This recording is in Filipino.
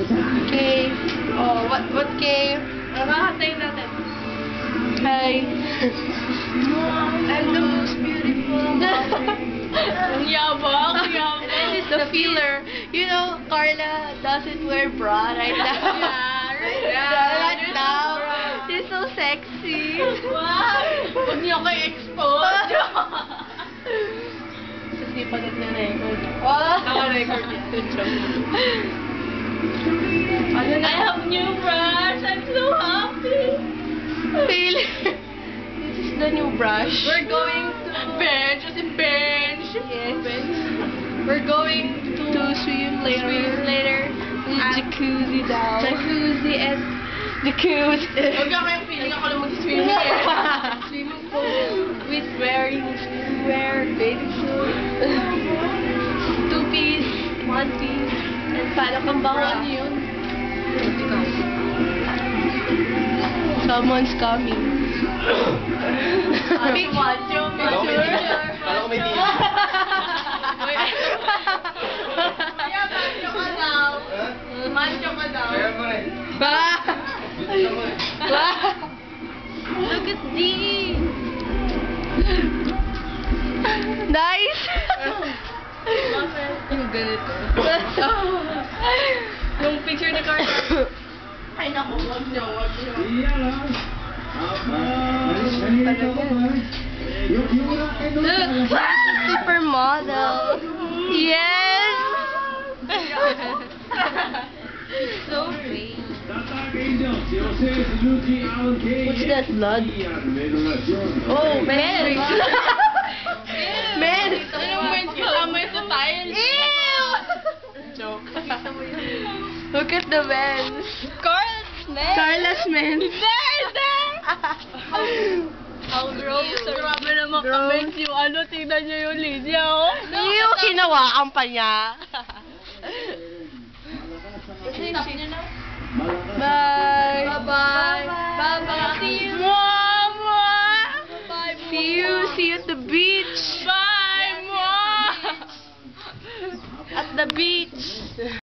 Okay. Oh, what Kay? Nakakatay natin. Hi. I'm the most beautiful. Ang yabang, ang yabang. The feeler. You know, Carla doesn't wear bra right now. Right now. She's so sexy. Wow! Huwag niyo ako i-expose. Kasi pa nag-record. Naka-record yan. I have new brush. I'm so happy. Feeler. This is the new brush. We're going to bench. As in bench. Yes. Bench. We're going To swim later. swim later. At Jacuzzi daw. jacuzzi and Jacuzzi. huwag ka kayong feeling ako lang mag-swimming eh. Swimming pool with wearing swimwear, bathing suit, 2-piece, 1-piece, and paano kang bangon yun? Someone's coming. Macho, Kala ko may TV. Kaya macho ka daw. Macho ka daw. Kaya mo eh. Gusto mo eh. Look at these. Nice! Yung ganito. Yung picture ni Carla. Ay naku, wag niyo, wag niyo. Look! Supermodel! Yes! So pretty. What's that, blood? Oh, Men! Men! Anong men kasama yung sa tile? Ew! Joke. Look at the men's. Carla's men's. How gross. Grabe naman comments yung ano, tingnan nyo yung Lydia, oh. Ew! Hinawakan pa niya.